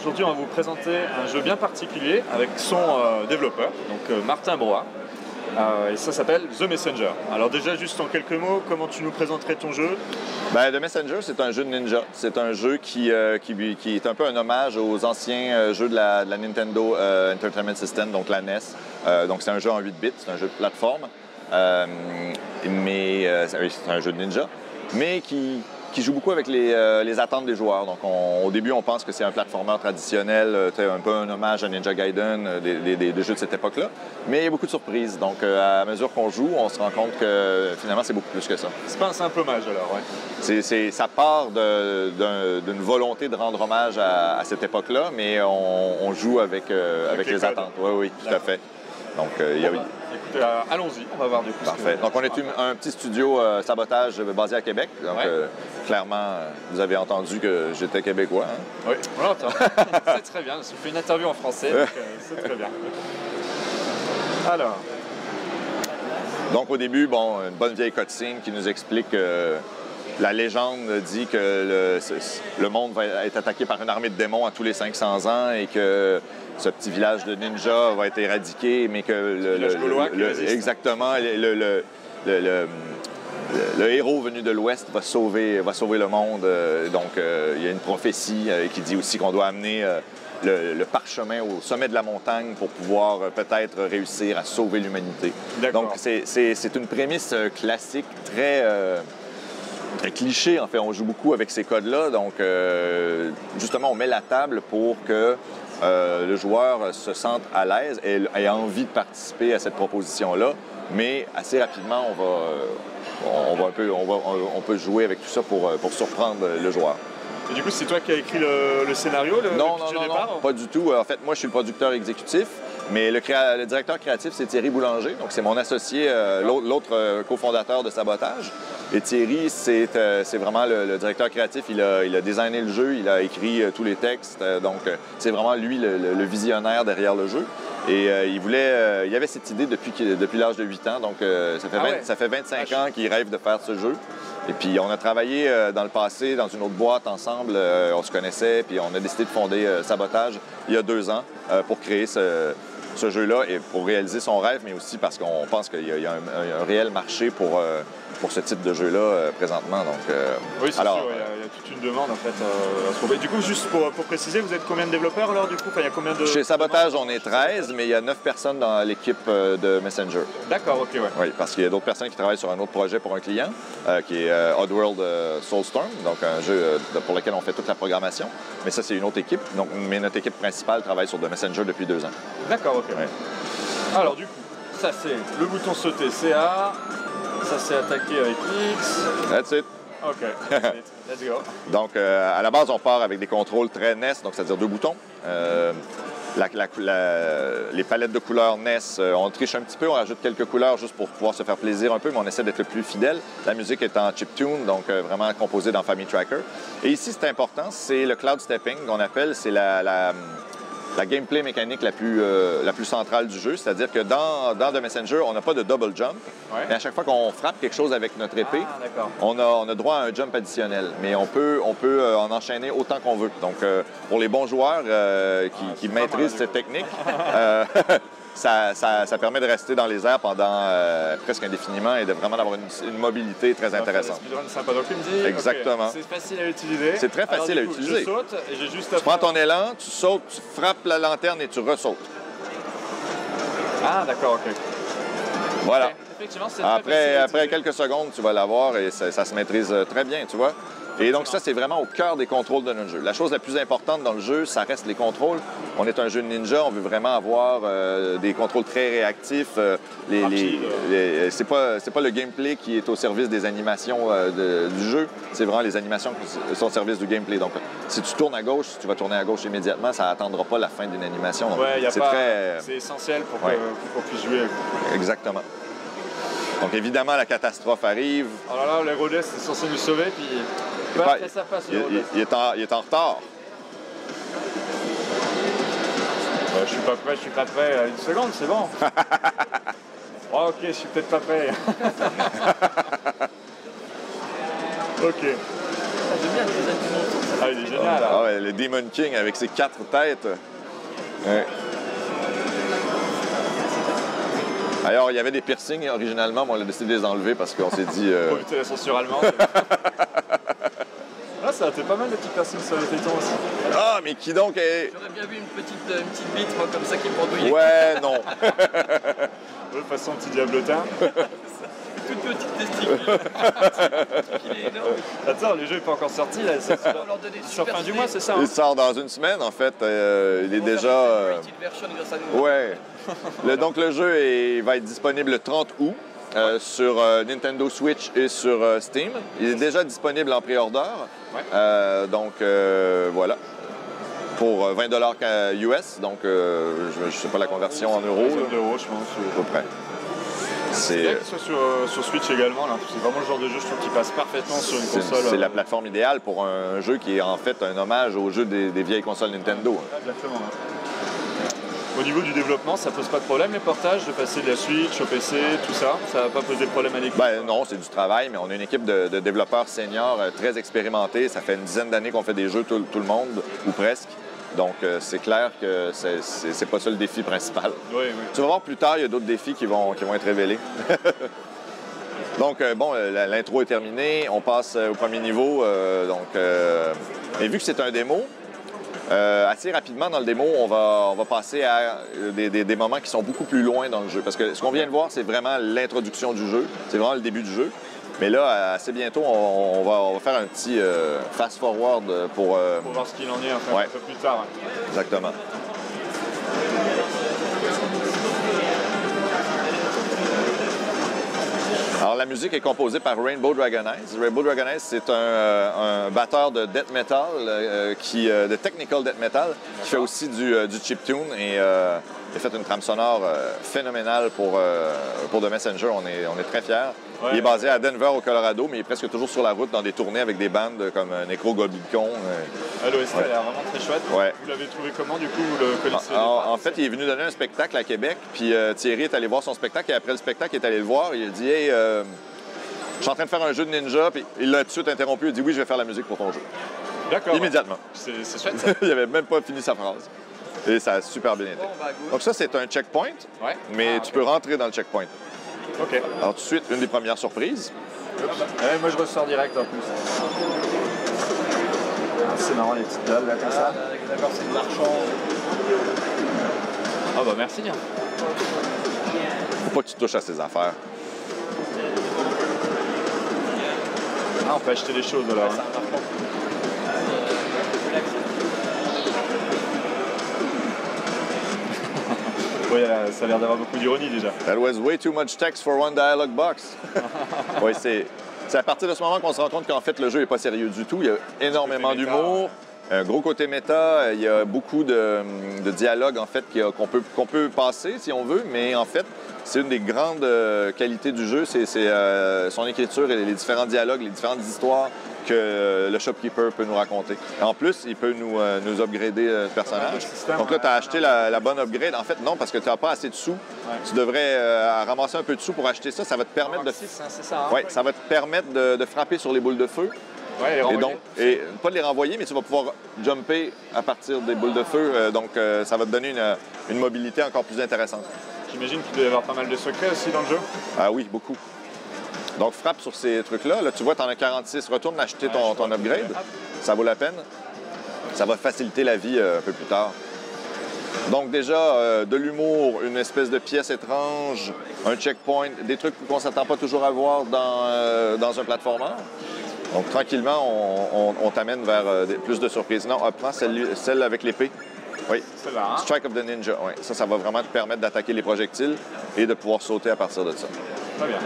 Aujourd'hui, on va vous présenter un jeu bien particulier avec son développeur, donc Martin Broye. Et ça s'appelle The Messenger. Alors déjà, juste en quelques mots, comment tu nous présenterais ton jeu? The Messenger, c'est un jeu de ninja. C'est un jeu qui est un peu un hommage aux anciens jeux de la Nintendo Entertainment System, donc la NES. Donc c'est un jeu en 8 bits, c'est un jeu de plateforme. C'est un jeu de ninja, mais qui joue beaucoup avec les attentes des joueurs. Donc au début, on pense que c'est un platformer traditionnel, un peu un hommage à Ninja Gaiden, des jeux de cette époque-là. Mais il y a beaucoup de surprises. Donc à mesure qu'on joue, on se rend compte que finalement, c'est beaucoup plus que ça. C'est pas un simple hommage alors, ouais. Ça part d'une volonté de rendre hommage à cette époque-là, mais on joue avec les attentes. Oui, tout à fait. Donc, écoutez, allons-y, on va voir du coup. Parfait. Donc, on est un petit studio sabotage basé à Québec. Donc, clairement, vous avez entendu que j'étais québécois. Hein? Oui, voilà, c'est très bien. Je fais une interview en français, donc c'est très bien. Alors. Donc, au début, une bonne vieille cutscene qui nous explique la légende dit que le monde va être attaqué par une armée de démons à tous les 500 ans et que ce petit village de ninjas va être éradiqué, mais que exactement, le héros venu de l'Ouest va sauver le monde. Donc, il y a une prophétie qui dit aussi qu'on doit amener le parchemin au sommet de la montagne pour pouvoir peut-être réussir à sauver l'humanité. Donc, c'est une prémisse classique, très cliché. En fait, on joue beaucoup avec ces codes-là. Donc, justement, on met la table pour que le joueur se sente à l'aise et ait envie de participer à cette proposition-là, mais assez rapidement, on peut jouer avec tout ça pour surprendre le joueur. Et du coup, c'est toi qui as écrit le scénario, Non, pas du tout. En fait, moi, je suis le producteur exécutif, mais le directeur créatif, c'est Thierry Boulanger. Donc, c'est mon associé, l'autre cofondateur de Sabotage. Et Thierry, c'est vraiment le directeur créatif. Il a designé le jeu, il a écrit tous les textes. Donc, c'est vraiment lui le visionnaire derrière le jeu. Et il avait cette idée depuis l'âge de 8 ans. Donc, ça fait 25 ans qu'il rêve de faire ce jeu. Et puis, on a travaillé dans le passé dans une autre boîte ensemble. On se connaissait, puis on a décidé de fonder Sabotage il y a 2 ans pour créer ce jeu-là et pour réaliser son rêve, mais aussi parce qu'on pense qu'il y a un réel marché pour ce type de jeu-là présentement. Donc, oui, c'est sûr, il y a toute une demande en fait à se trouver. Du coup, juste pour préciser, vous êtes combien de développeurs alors du coup? Il y a combien de... Chez Sabotage, on est 13, mais il y a 9 personnes dans l'équipe de Messenger. D'accord, ok, ouais. Oui, parce qu'il y a d'autres personnes qui travaillent sur un autre projet pour un client, qui est Oddworld Soulstorm, donc un jeu pour lequel on fait toute la programmation. Mais ça, c'est une autre équipe. Donc, mais notre équipe principale travaille sur The Messenger depuis 2 ans. D'accord, ok. Ouais. Alors du coup, ça c'est le bouton sauter CA, ça c'est attaquer avec X. That's it. OK, let's go. Donc, à la base, on part avec des contrôles très NES, donc c'est-à-dire 2 boutons. Les palettes de couleurs NES, on triche un petit peu, on rajoute quelques couleurs juste pour pouvoir se faire plaisir un peu, mais on essaie d'être le plus fidèle. La musique est en chiptune, donc vraiment composée dans Family Tracker. Et ici, c'est important, c'est le cloud stepping qu'on appelle, c'est la gameplay mécanique la plus centrale du jeu, c'est-à-dire que dans The Messenger, on n'a pas de double jump, mais à chaque fois qu'on frappe quelque chose avec notre épée, on a droit à un jump additionnel, mais on peut en enchaîner autant qu'on veut. Donc, pour les bons joueurs qui maîtrisent cette technique, ça permet de rester dans les airs pendant presque indéfiniment et de vraiment d'avoir une mobilité très intéressante. Sympa. Donc, il me dit, exactement. Okay, c'est facile à utiliser. C'est très facile à utiliser. Je saute et j'ai juste tu prends ton élan, tu sautes, tu frappes la lanterne et tu ressautes. Ah, d'accord, OK. Voilà. Okay. Effectivement, c'est après quelques secondes, tu vas l'avoir et ça se maîtrise très bien, tu vois. Et donc ça, c'est vraiment au cœur des contrôles de notre jeu. La chose la plus importante dans le jeu, ça reste les contrôles. On est un jeu de ninja, on veut vraiment avoir des contrôles très réactifs. C'est pas le gameplay qui est au service des animations du jeu, c'est vraiment les animations qui sont au service du gameplay. Donc, si tu tournes à gauche, tu vas tourner à gauche immédiatement, ça n'attendra pas la fin d'une animation. C'est essentiel pour qu'on puisse jouer. Exactement. Donc, évidemment, la catastrophe arrive. Oh là là, le Rhodes est censé nous sauver, puis... ça passe, il est en retard. Je suis pas prêt. Une seconde, c'est bon. Oh, OK, je suis peut-être pas prêt. OK. J'aime bien les animaux. Ah, il est génial. Ah ouais, le Demon King avec ses 4 têtes. Ouais. Alors, il y avait des piercings originalement, mais on a décidé de les enlever parce qu'on s'est dit... Pour éviter la censure allemande. Ah, ça a été pas mal de petits piercings sur les tétons aussi. Ah, mais qui donc est... J'aurais bien vu une petite bite, moi, comme ça, qui pendouille. Ouais, non. De façon petit diablotin. Toute petite testicule. Il est énorme. Attends, le jeu n'est pas encore sorti là. C'est On va leur donner sur fin du mois, c'est ça Il hein? sort dans une semaine, en fait. Il est déjà... Une petite version grâce à nous. Ouais. Donc, le jeu va être disponible le 30 août sur Nintendo Switch et sur Steam. Il est déjà disponible en pré-order. Ouais. Donc, voilà. Pour 20 $ US. Donc, je ne sais pas la conversion en euros. Une d'euros, je pense. À peu près. C'est bien qu'il soit sur Switch également. Là. C'est vraiment le genre de jeu, je trouve, qui passe parfaitement sur une console. C'est la plateforme idéale pour un jeu qui est en fait un hommage aux jeux des vieilles consoles Nintendo. Exactement. Ouais. Au niveau du développement, ça pose pas de problème les portages, de passer de la Switch au PC, tout ça. Ça va pas poser de problème à l'équipe. Ben non, c'est du travail, mais on a une équipe de développeurs seniors très expérimentés. Ça fait une dizaine d'années qu'on fait des jeux tout le monde, ou presque. Donc, c'est clair que c'est pas ça le défi principal. Oui, oui. Tu vas voir plus tard, il y a d'autres défis qui vont être révélés. Donc, bon, l'intro est terminée. On passe au premier niveau. Et vu que c'est un démo, assez rapidement dans le démo, on va passer à des moments qui sont beaucoup plus loin dans le jeu. Parce que ce qu'on vient de voir, c'est vraiment l'introduction du jeu. C'est vraiment le début du jeu. Mais là, assez bientôt, on va faire un petit fast-forward pour voir ce qu'il en est enfin, ouais. un peu plus tard. Ouais. Exactement. Alors, la musique est composée par Rainbow Dragon Eyes. Rainbow Dragon Eyes, c'est un batteur de death metal, de technical death metal, qui fait aussi du chiptune et il a fait une trame sonore phénoménale pour The Messenger. On est très fiers. Ouais. Il est basé à Denver, au Colorado, mais il est presque toujours sur la route dans des tournées avec des bandes comme Necrogoblicon. L'OST a l'air vraiment très chouette. Ouais. Vous l'avez trouvé comment, du coup? Vous le connaissez? En fait, il est venu donner un spectacle à Québec, puis Thierry est allé voir son spectacle, et après le spectacle, il est allé le voir, il a dit « Hey, je suis en train de faire un jeu de ninja », puis il l'a tout de suite interrompu, il a dit « Oui, je vais faire la musique pour ton jeu. » D'accord. Immédiatement. Ouais. C'est chouette, ça. Il n'avait même pas fini sa phrase. Et ça a super bien été. Donc ça, c'est un checkpoint, ouais. Mais tu peux rentrer dans le checkpoint. OK. Alors tout de suite, une des premières surprises. Ouais, moi, je ressors direct en plus. Ah, c'est marrant, les petites dalles, là, comme ça. D'accord, c'est le marchand. Ah bah merci. Faut pas que tu touches à ses affaires. Ah, on peut acheter des choses, là. Hein. Oui, ça a l'air d'avoir beaucoup d'ironie déjà. That was way too much text for one dialogue box. Oui, c'est à partir de ce moment qu'on se rend compte qu'en fait, le jeu n'est pas sérieux du tout. Il y a énormément d'humour, un gros côté méta. Il y a beaucoup de dialogues, en fait, qu'on peut passer, si on veut. Mais en fait, c'est une des grandes qualités du jeu. C'est son écriture et les différents dialogues, les différentes histoires que le shopkeeper peut nous raconter. En plus, il peut nous upgrader le personnage. Donc là, tu as acheté la bonne upgrade. En fait, non, parce que tu n'as pas assez de sous. Ouais. Tu devrais ramasser un peu de sous pour acheter ça. Ça va te permettre de... C'est ça, hein? Ouais, ça va te permettre de frapper sur les boules de feu. Ouais, les renvoyer. Et pas de les renvoyer, mais tu vas pouvoir jumper à partir des boules de feu. Donc, ça va te donner une mobilité encore plus intéressante. J'imagine qu'il doit y avoir pas mal de secrets aussi dans le jeu. Ah oui, beaucoup. Donc, frappe sur ces trucs-là. Là, tu vois, tu en as 46. Retourne acheter ton upgrade. Ça vaut la peine. Ça va faciliter la vie un peu plus tard. Donc, déjà, de l'humour, une espèce de pièce étrange, un checkpoint, des trucs qu'on ne s'attend pas toujours à voir dans un platformer. Donc, tranquillement, on t'amène vers plus de surprises. Non, prends celle avec l'épée. Oui. Celle-là, hein? Strike of the Ninja. Oui. Ça va vraiment te permettre d'attaquer les projectiles et de pouvoir sauter à partir de ça. Très bien.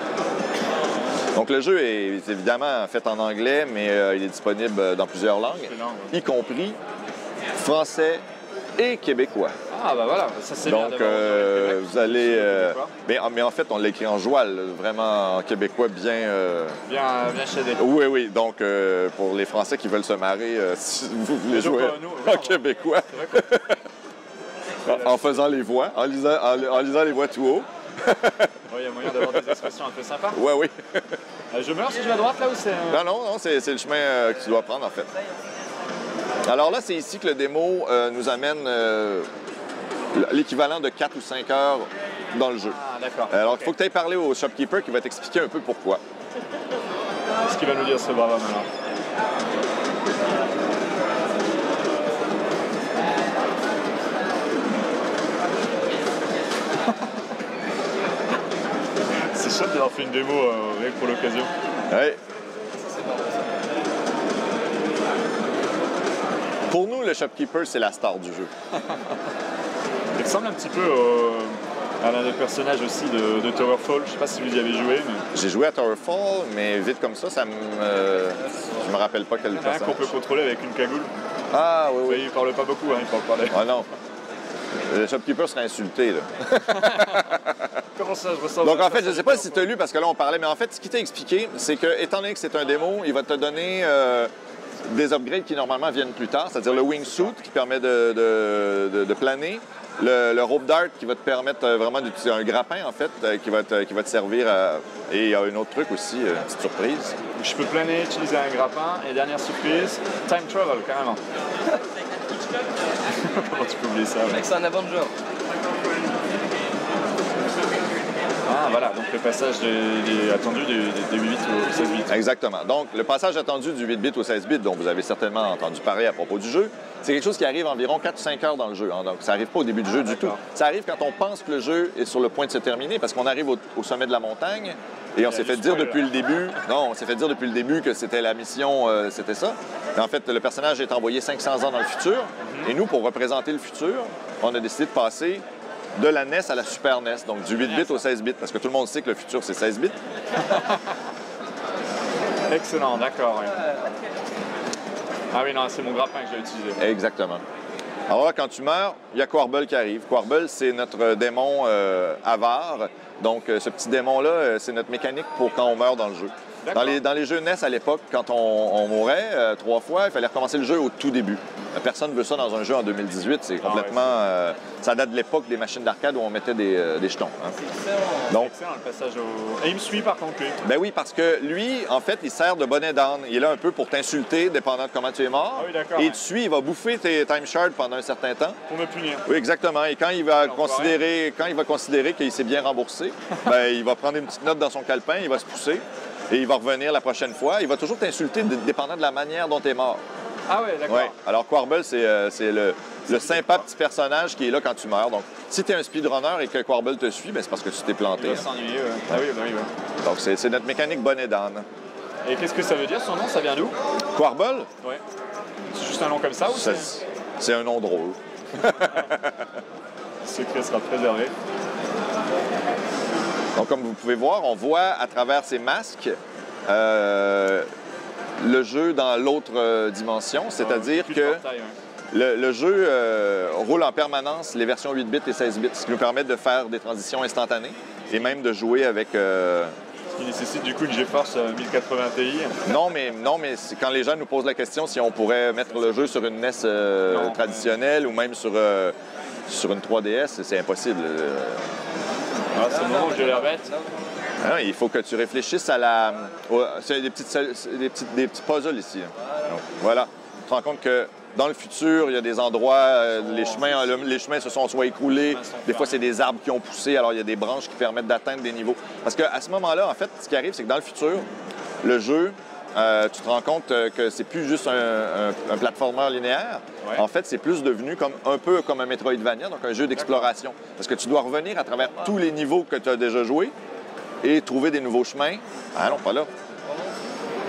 Donc, le jeu est évidemment fait en anglais, mais il est disponible dans plusieurs langues, y compris français et québécois. Ah, bah voilà, ça c'est bien. Donc, vous allez... mais en fait, on l'a écrit en joual, vraiment en québécois bien... Bien shadé. Oui, oui. Donc, pour les Français qui veulent se marrer, si vous voulez jouer en québécois, en faisant les voix, en lisant les voix tout haut. Il y a moyen d'avoir des expressions un peu sympas. Oui, oui. Je meurs si je vais à droite, là, ou c'est... Non, c'est le chemin que tu dois prendre, en fait. Alors là, c'est ici que le démo nous amène l'équivalent de 4 ou 5 heures dans le jeu. Ah, d'accord. Alors, il faut que tu ailles parler au shopkeeper qui va t'expliquer un peu pourquoi. Qu'est-ce qu'il va nous dire ce brave homme alors? C'est chouette d'avoir fait une démo rien que pour l'occasion. Ouais. Pour nous, le shopkeeper, c'est la star du jeu. Il ressemble un petit peu à l'un des personnages aussi de Towerfall. Je sais pas si vous y avez joué, mais... J'ai joué à Towerfall, mais vite comme ça, je me rappelle pas quel Il y en a un personnage. qu'on peut contrôler avec une cagoule. Ah oui, oui. Il parle pas beaucoup, hein, il parle pas. Ah non. Le shopkeeper serait insulté, là. Comment ça, je ressens? Donc, en fait, je ne sais pas si tu as lu, parce que là, on parlait, mais en fait, ce qu'il t'a expliqué, c'est que, étant donné que c'est un démo, il va te donner des upgrades qui, normalement, viennent plus tard, c'est-à-dire le wingsuit qui permet de planer, le rope dart qui va te permettre vraiment d'utiliser un grappin, en fait, qui va te servir à... Et il y a un autre truc aussi, une petite surprise. Je peux planer, utiliser un grappin, et dernière surprise, time travel, carrément. Comment tu peux oublier ça? Ouais. C'est un Avenger. Ah voilà, donc le passage attendu des 8 bits au 16 bits. Exactement. Donc, le passage attendu du 8 bits au 16 bits, dont vous avez certainement entendu parler à propos du jeu, c'est quelque chose qui arrive environ 4 ou 5 heures dans le jeu. Hein. Donc, ça n'arrive pas au début du jeu du tout. Ça arrive quand on pense que le jeu est sur le point de se terminer, parce qu'on arrive au sommet de la montagne et on s'est fait dire depuis le début... Non, on s'est fait dire depuis le début que c'était la mission, c'était ça. Mais en fait, le personnage est envoyé 500 ans dans le futur. Et nous, pour représenter le futur, on a décidé de passer de la NES à la Super NES, donc du 8 bits au 16 bits, parce que tout le monde sait que le futur, c'est 16 bits. Excellent, d'accord. Ouais. Ah oui, non, c'est mon grappin que j'ai utilisé. Exactement. Alors là, quand tu meurs, il y a Quarble qui arrive. Quarble, c'est notre démon avare. Donc, ce petit démon-là, c'est notre mécanique pour quand on meurt dans le jeu. Dans les jeux NES à l'époque, quand on mourait 3 fois, il fallait recommencer le jeu au tout début. Personne ne veut ça dans un jeu en 2018. C'est complètement... ça date de l'époque des machines d'arcade où on mettait des jetons. Hein. C'est excellent. Donc, Excellent le passage au... Et il me suit par contre, lui. ben oui, parce que lui, en fait, il sert de bonnet d'âne. Il est là un peu pour t'insulter, dépendant de comment tu es mort. Ah oui, d'accord, Et ouais. il te suit, il va bouffer tes time shards pendant un certain temps. Pour me punir. Oui, exactement. Et quand il va considérer qu'il s'est bien remboursé, ben, il va prendre une petite note dans son calepin, il va se pousser et il va revenir la prochaine fois. Il va toujours t'insulter dépendant de la manière dont tu es mort. Ah ouais, d'accord. Ouais. Alors, Quarble, c'est le sympa petit personnage qui est là quand tu meurs. Donc, si tu es un speedrunner et que Quarble te suit, ben, c'est parce que tu t'es planté. Il va s'ennuyer, ouais. Ah oui, bah oui, ouais. Donc, c'est notre mécanique bonnet d'âne. Et qu'est-ce que ça veut dire, son nom? Ça vient d'où? Quarble, Ouais. C'est juste un nom comme ça ou c'est un nom drôle. le secret sera préservé? Donc, comme vous pouvez voir, on voit à travers ces masques le jeu dans l'autre dimension, c'est-à-dire Plus de que portail, ouais. le jeu roule en permanence les versions 8 bits et 16 bits, ce qui nous permet de faire des transitions instantanées et même de jouer avec... Ce qui nécessite du coup une GeForce 1080 Ti. Non, mais c'est quand les gens nous posent la question si on pourrait mettre le jeu sur une NES traditionnelle ou même sur une 3DS, c'est impossible. Alors, c'est le moment où j'ai l'air bête. Hein, il faut que tu réfléchisses à la... C'est des petits puzzles ici. Donc, voilà. Tu te rends compte que dans le futur, il y a des endroits, les chemins se sont soit écroulés, des fois c'est des arbres qui ont poussé, alors il y a des branches qui permettent d'atteindre des niveaux. Parce qu'à ce moment-là, en fait, ce qui arrive, c'est que dans le futur, le jeu, tu te rends compte que c'est plus juste un platformer linéaire. Ouais. En fait, c'est plus devenu un peu comme un Metroidvania, donc un jeu d'exploration. Parce que tu dois revenir à travers tous les niveaux que tu as déjà joués et trouver des nouveaux chemins. Ah non, pas là.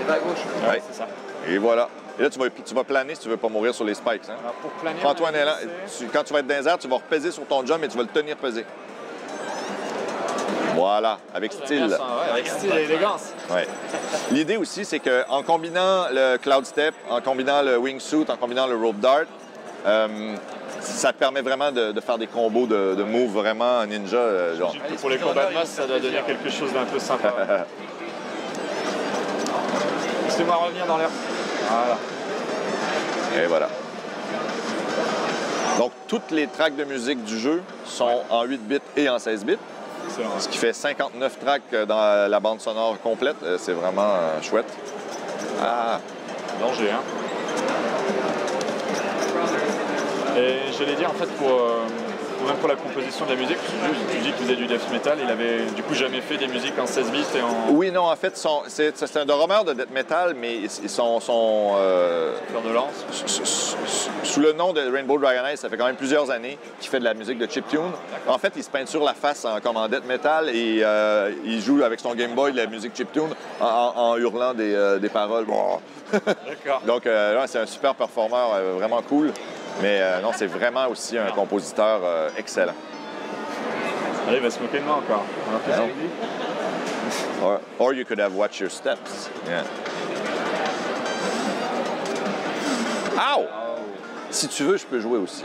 Et à gauche. Ouais. C'est ça. Et voilà. Et là, tu vas planer si tu veux pas mourir sur les spikes. Hein? Alors, pour planer, Prends-toi un on a élan. dit, Quand tu vas être dans les airs, tu vas repaiser sur ton jump et tu vas le tenir pesé. Voilà, avec style. Ouais, avec style et élégance. Ouais. L'idée aussi, c'est qu'en combinant le Cloud Step, en combinant le Wingsuit, en combinant le Rope Dart, ça te permet vraiment de faire des combos de moves vraiment ninja. Genre. J'imagine que pour les combats de masse, ça doit devenir quelque chose d'un peu sympa. Ouais. Laissez-moi revenir dans l'air. Voilà. Et voilà. Donc, toutes les tracks de musique du jeu sont en 8 bits et en 16 bits. Excellent. Ce qui fait 59 tracks dans la bande sonore complète. C'est vraiment chouette. Ah! Danger, hein? Et j'allais dire, en fait, même pour la composition de la musique, tu dis qu'il faisait du death metal, il avait du coup jamais fait des musiques en 16 bits et en... Oui, non, en fait, c'est un drummer de death metal, mais ils sont Fleur de lance. sous le nom de Rainbow Dragon Eyes, ça fait quand même plusieurs années qu'il fait de la musique de chiptune. En fait, il se peinture la face comme en death metal et il joue avec son Game Boy de la musique chiptune en hurlant des paroles. D'accord. Donc, là, c'est un super performeur, vraiment cool. Mais non, c'est vraiment aussi un compositeur excellent. Allez, il va se moquer de moi encore. On a fait ça avec lui. Or you could have watched your steps. Yeah. Ow! Si tu veux, je peux jouer aussi.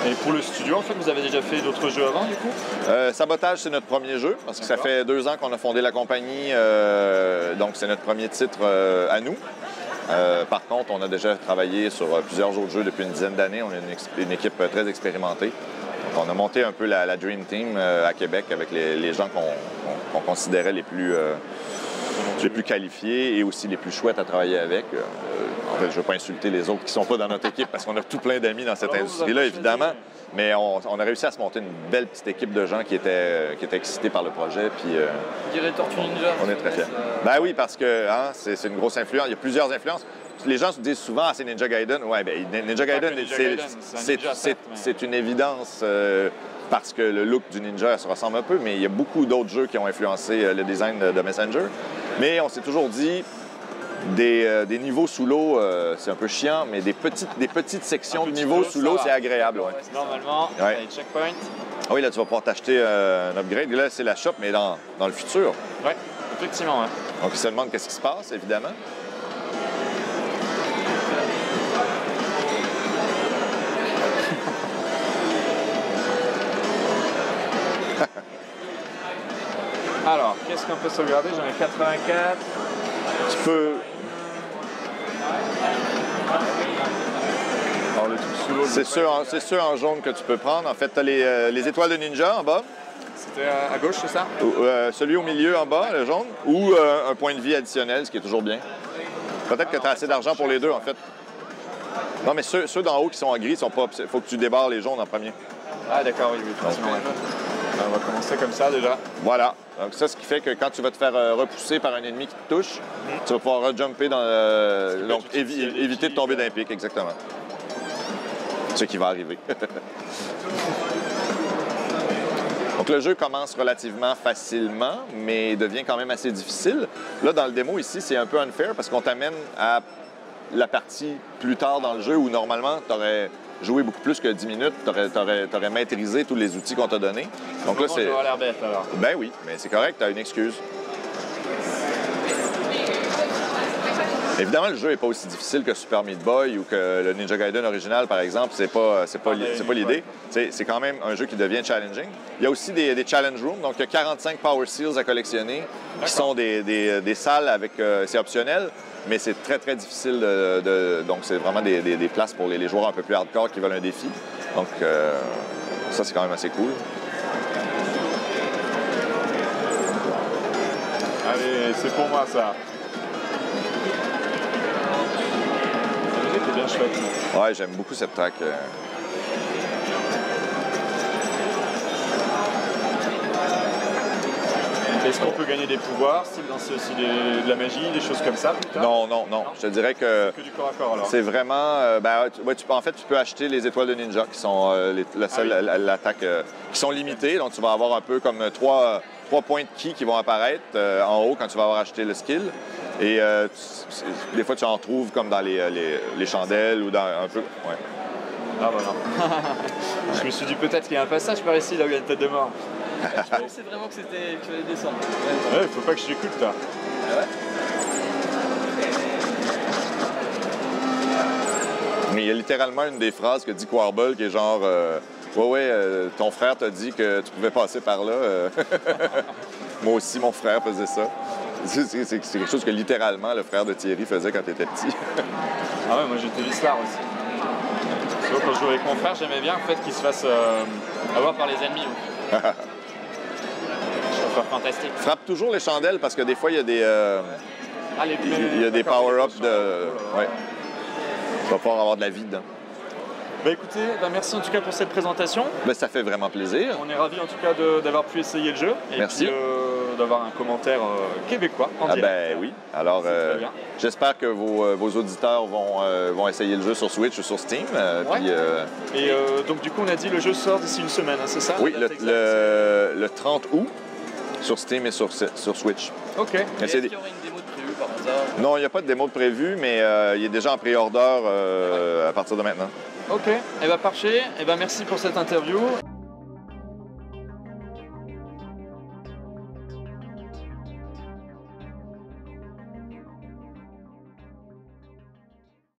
Et pour le studio, en fait, vous avez déjà fait d'autres jeux avant, du coup? Sabotage, c'est notre premier jeu, parce que ça fait 2 ans qu'on a fondé la compagnie, donc c'est notre premier titre à nous. Par contre, on a déjà travaillé sur plusieurs autres jeux depuis une dizaine d'années. On est une équipe très expérimentée. Donc, on a monté un peu la Dream Team à Québec avec les gens qu'on considérait les plus qualifiés et aussi les plus chouettes à travailler avec. En fait, je ne veux pas insulter les autres qui ne sont pas dans notre équipe parce qu'on a tout plein d'amis dans cette industrie-là, évidemment. Mais on a réussi à se monter une belle petite équipe de gens qui étaient excités par le projet. Puis, Je dirais Tortue Ninja. on est très fiers. Ben oui, parce que c'est une grosse influence. Il y a plusieurs influences. Les gens se disent souvent, c'est Ninja Gaiden. Oui, bien, Ninja Gaiden, c'est une évidence parce que le look du ninja se ressemble un peu, mais il y a beaucoup d'autres jeux qui ont influencé le design de Messenger. Mais on s'est toujours dit, des niveaux sous l'eau, c'est un peu chiant, mais des petites sections de niveaux sous l'eau, c'est agréable. Ouais. Normalement, Ouais. les checkpoints. Ah oui, là, tu vas pouvoir t'acheter un upgrade. Là, c'est la shop, mais dans le futur. Oui, effectivement. Ouais. Donc, ils se demandent qu'est-ce qui se passe, évidemment. Alors, qu'est-ce qu'on peut sauvegarder? J'en ai 84. Tu peux... Alors, le truc sous l'eau. C'est ceux en jaune que tu peux prendre. En fait, tu as les étoiles de ninja en bas, C'était à gauche, c'est ça? celui au milieu en bas, le jaune, ou un point de vie additionnel, ce qui est toujours bien. Peut-être que tu as assez d'argent pour les deux, en fait. Non, mais ceux d'en haut qui sont en gris, il faut que tu débarres les jaunes en premier. Ah, d'accord, oui, effectivement. Ouais. On va commencer comme ça déjà. Voilà. Donc ça, ce qui fait que quand tu vas te faire repousser par un ennemi qui te touche, tu vas pouvoir rejumper dans donc éviter de tomber d'un pic, exactement. Ce qui va arriver. Donc le jeu commence relativement facilement, mais devient quand même assez difficile. Là, dans le démo ici, c'est un peu unfair parce qu'on t'amène à la partie plus tard dans le jeu où normalement, tu aurais joué beaucoup plus que 10 minutes, tu aurais maîtrisé tous les outils qu'on t'a donnés. Donc là, c'est... Ça a l'air bête, alors. Ben oui, mais c'est correct, tu as une excuse. Évidemment, le jeu n'est pas aussi difficile que Super Meat Boy ou que le Ninja Gaiden original, par exemple. C'est pas l'idée. C'est quand même un jeu qui devient challenging. Il y a aussi des challenge rooms. Donc, il y a 45 Power Seals à collectionner qui sont des salles avec... c'est optionnel, mais c'est très, très difficile donc, c'est vraiment des places pour les joueurs un peu plus hardcore qui veulent un défi. Donc, ça, c'est quand même assez cool. Allez, c'est pour moi, ça. La musique est bien chouette. Ouais, j'aime beaucoup cette track. Est-ce qu'on peut gagner des pouvoirs, style lancer aussi de la magie, des choses comme ça plus tard? Non. Je te dirais que Que du corps à corps, alors. c'est vraiment... en fait, tu peux acheter les étoiles de ninja qui sont l'attaque qui sont limitées. Donc, tu vas avoir un peu comme trois points de ki qui vont apparaître en haut quand tu vas avoir acheté le skill. Et des fois, tu en trouves comme dans les chandelles ou dans un peu... Ouais. Ah bah non. Je me suis dit peut-être qu'il y a un passage par ici, là où il y a une tête de mort. Je pensais vraiment que tu allais descendre. Ouais, faut pas que je t'écoute, là. Ah ouais? Mais il y a littéralement une des phrases que dit Quarble qui est genre ton frère t'a dit que tu pouvais passer par là. Moi aussi, mon frère faisait ça. C'est quelque chose que littéralement le frère de Thierry faisait quand il était petit. Ah ouais, moi j'étais l'histoire aussi. Tu vois, quand je jouais avec mon frère, j'aimais bien en fait qu'il se fasse avoir par les ennemis. Je trouve ça fantastique. Frappe toujours les chandelles parce que des fois, il y a des, Ah, les il y a des power-ups de... Ouais. Tu vas pouvoir avoir de la vie dedans. Bah écoutez, merci en tout cas pour cette présentation. Ben, ça fait vraiment plaisir. On est ravis en tout cas d'avoir pu essayer le jeu. Et Merci. puis d'avoir un commentaire québécois en Ah direct. ben oui. Alors, très bien. j'espère que vos auditeurs vont essayer le jeu sur Switch ou sur Steam. Ouais. Puis, Et donc du coup, on a dit le jeu sort d'ici une semaine, hein, c'est ça? oui, la date exacte le 30 août sur Steam et sur Switch. Ok. Mais Est-ce qu'il y aurait une démo de prévue par hasard? Non, il n'y a pas de démo de prévu, mais il est déjà en pré-order à partir de maintenant. Ok. Eh ben parfait. Eh ben merci pour cette interview.